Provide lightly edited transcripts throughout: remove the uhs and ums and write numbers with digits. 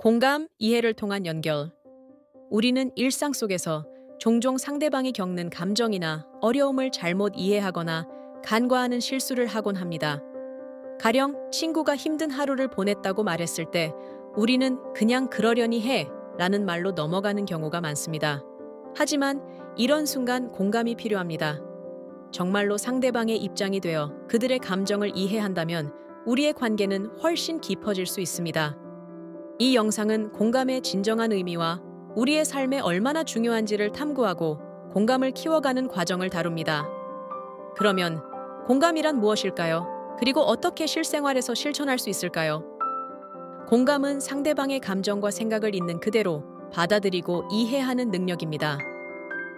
공감, 이해를 통한 연결. 우리는 일상 속에서 종종 상대방이 겪는 감정이나 어려움을 잘못 이해하거나 간과하는 실수를 하곤 합니다. 가령 친구가 힘든 하루를 보냈다고 말했을 때 우리는 그냥 그러려니 해 라는 말로 넘어가는 경우가 많습니다. 하지만 이런 순간 공감이 필요합니다. 정말로 상대방의 입장이 되어 그들의 감정을 이해한다면 우리의 관계는 훨씬 깊어질 수 있습니다. 이 영상은 공감의 진정한 의미와 우리의 삶에 얼마나 중요한지를 탐구하고 공감을 키워가는 과정을 다룹니다. 그러면 공감이란 무엇일까요? 그리고 어떻게 실생활에서 실천할 수 있을까요? 공감은 상대방의 감정과 생각을 있는 그대로 받아들이고 이해하는 능력입니다.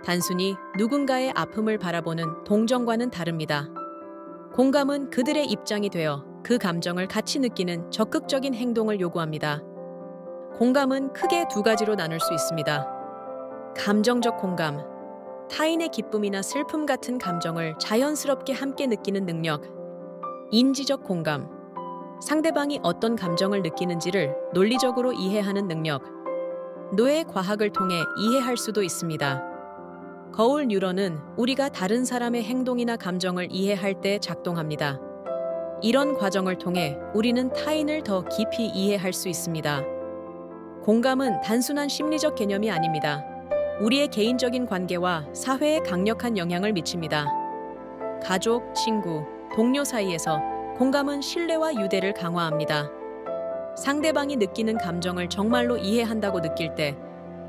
단순히 누군가의 아픔을 바라보는 동정과는 다릅니다. 공감은 그들의 입장이 되어 그 감정을 같이 느끼는 적극적인 행동을 요구합니다. 공감은 크게 두 가지로 나눌 수 있습니다. 감정적 공감, 타인의 기쁨이나 슬픔 같은 감정을 자연스럽게 함께 느끼는 능력. 인지적 공감, 상대방이 어떤 감정을 느끼는지를 논리적으로 이해하는 능력. 뇌의 과학을 통해 이해할 수도 있습니다. 거울 뉴런은 우리가 다른 사람의 행동이나 감정을 이해할 때 작동합니다. 이런 과정을 통해 우리는 타인을 더 깊이 이해할 수 있습니다. 공감은 단순한 심리적 개념이 아닙니다. 우리의 개인적인 관계와 사회에 강력한 영향을 미칩니다. 가족, 친구, 동료 사이에서 공감은 신뢰와 유대를 강화합니다. 상대방이 느끼는 감정을 정말로 이해한다고 느낄 때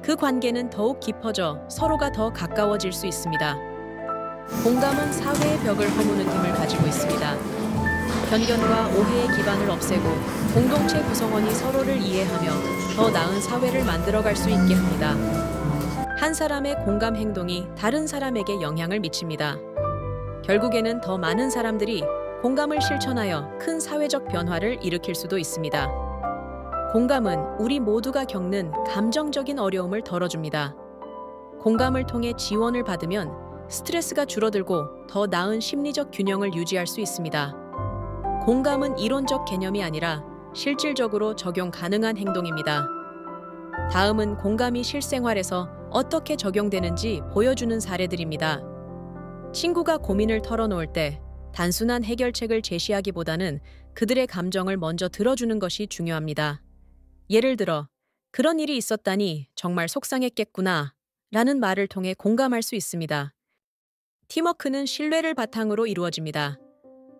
그 관계는 더욱 깊어져 서로가 더 가까워질 수 있습니다. 공감은 사회의 벽을 허무는 힘을 가지고 있습니다. 편견과 오해의 기반을 없애고 공동체 구성원이 서로를 이해하며 더 나은 사회를 만들어갈 수 있게 합니다. 한 사람의 공감 행동이 다른 사람에게 영향을 미칩니다. 결국에는 더 많은 사람들이 공감을 실천하여 큰 사회적 변화를 일으킬 수도 있습니다. 공감은 우리 모두가 겪는 감정적인 어려움을 덜어줍니다. 공감을 통해 지원을 받으면 스트레스가 줄어들고 더 나은 심리적 균형을 유지할 수 있습니다. 공감은 이론적 개념이 아니라 실질적으로 적용 가능한 행동입니다. 다음은 공감이 실생활에서 어떻게 적용되는지 보여주는 사례들입니다. 친구가 고민을 털어놓을 때 단순한 해결책을 제시하기보다는 그들의 감정을 먼저 들어주는 것이 중요합니다. 예를 들어, 그런 일이 있었다니 정말 속상했겠구나 라는 말을 통해 공감할 수 있습니다. 팀워크는 신뢰를 바탕으로 이루어집니다.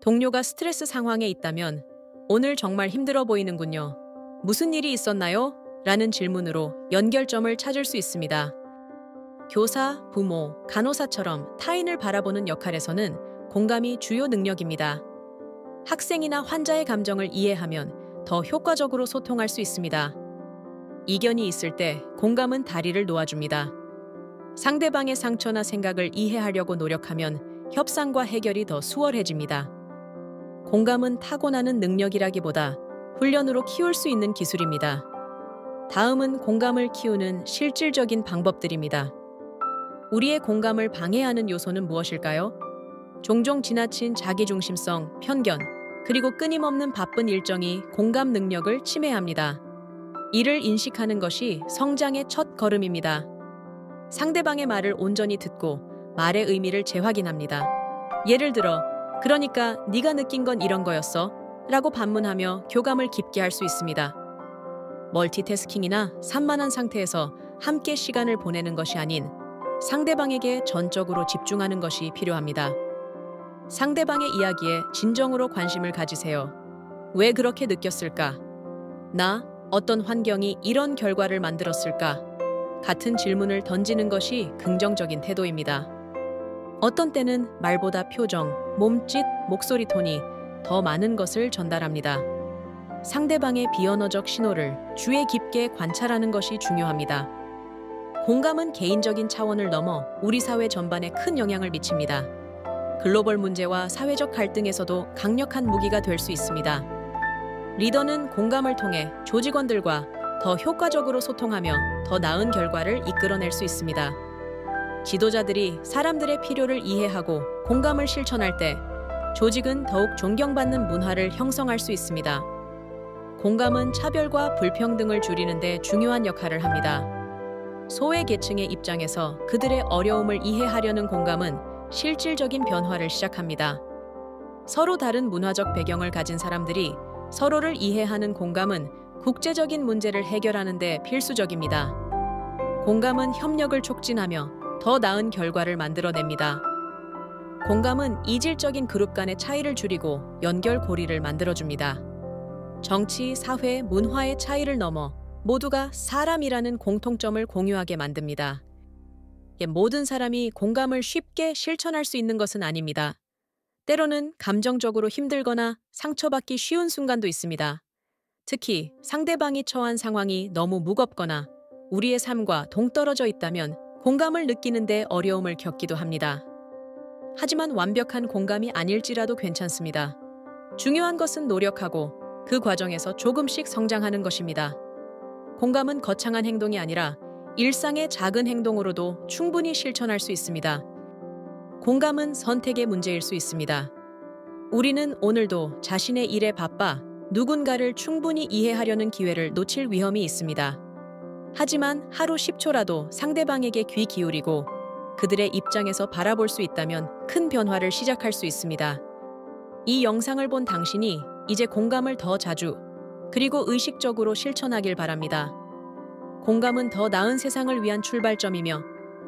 동료가 스트레스 상황에 있다면 오늘 정말 힘들어 보이는군요. 무슨 일이 있었나요? 라는 질문으로 연결점을 찾을 수 있습니다. 교사, 부모, 간호사처럼 타인을 바라보는 역할에서는 공감이 주요 능력입니다. 학생이나 환자의 감정을 이해하면 더 효과적으로 소통할 수 있습니다. 이견이 있을 때 공감은 다리를 놓아줍니다. 상대방의 상처나 생각을 이해하려고 노력하면 협상과 해결이 더 수월해집니다. 공감은 타고나는 능력이라기보다 훈련으로 키울 수 있는 기술입니다. 다음은 공감을 키우는 실질적인 방법들입니다. 우리의 공감을 방해하는 요소는 무엇일까요? 종종 지나친 자기중심성, 편견, 그리고 끊임없는 바쁜 일정이 공감 능력을 침해합니다. 이를 인식하는 것이 성장의 첫 걸음입니다. 상대방의 말을 온전히 듣고 말의 의미를 재확인합니다. 예를 들어, 그러니까 네가 느낀 건 이런 거였어? 라고 반문하며 교감을 깊게 할 수 있습니다. 멀티태스킹이나 산만한 상태에서 함께 시간을 보내는 것이 아닌 상대방에게 전적으로 집중하는 것이 필요합니다. 상대방의 이야기에 진정으로 관심을 가지세요. 왜 그렇게 느꼈을까? 나, 어떤 환경이 이런 결과를 만들었을까? 같은 질문을 던지는 것이 긍정적인 태도입니다. 어떤 때는 말보다 표정, 몸짓, 목소리 톤이 더 많은 것을 전달합니다. 상대방의 비언어적 신호를 주의 깊게 관찰하는 것이 중요합니다. 공감은 개인적인 차원을 넘어 우리 사회 전반에 큰 영향을 미칩니다. 글로벌 문제와 사회적 갈등에서도 강력한 무기가 될 수 있습니다. 리더는 공감을 통해 조직원들과 더 효과적으로 소통하며 더 나은 결과를 이끌어낼 수 있습니다. 지도자들이 사람들의 필요를 이해하고 공감을 실천할 때 조직은 더욱 존경받는 문화를 형성할 수 있습니다. 공감은 차별과 불평등을 줄이는 데 중요한 역할을 합니다. 소외 계층의 입장에서 그들의 어려움을 이해하려는 공감은 실질적인 변화를 시작합니다. 서로 다른 문화적 배경을 가진 사람들이 서로를 이해하는 공감은 국제적인 문제를 해결하는 데 필수적입니다. 공감은 협력을 촉진하며 더 나은 결과를 만들어냅니다. 공감은 이질적인 그룹 간의 차이를 줄이고 연결고리를 만들어줍니다. 정치, 사회, 문화의 차이를 넘어 모두가 사람이라는 공통점을 공유하게 만듭니다. 모든 사람이 공감을 쉽게 실천할 수 있는 것은 아닙니다. 때로는 감정적으로 힘들거나 상처받기 쉬운 순간도 있습니다. 특히 상대방이 처한 상황이 너무 무겁거나 우리의 삶과 동떨어져 있다면 공감을 느끼는데 어려움을 겪기도 합니다. 하지만 완벽한 공감이 아닐지라도 괜찮습니다. 중요한 것은 노력하고 그 과정에서 조금씩 성장하는 것입니다. 공감은 거창한 행동이 아니라 일상의 작은 행동으로도 충분히 실천할 수 있습니다. 공감은 선택의 문제일 수 있습니다. 우리는 오늘도 자신의 일에 바빠 누군가를 충분히 이해하려는 기회를 놓칠 위험이 있습니다. 하지만 하루 10초라도 상대방에게 귀 기울이고 그들의 입장에서 바라볼 수 있다면 큰 변화를 시작할 수 있습니다. 이 영상을 본 당신이 이제 공감을 더 자주 그리고 의식적으로 실천하길 바랍니다. 공감은 더 나은 세상을 위한 출발점이며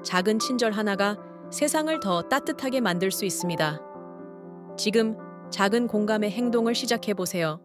작은 친절 하나가 세상을 더 따뜻하게 만들 수 있습니다. 지금 작은 공감의 행동을 시작해 보세요.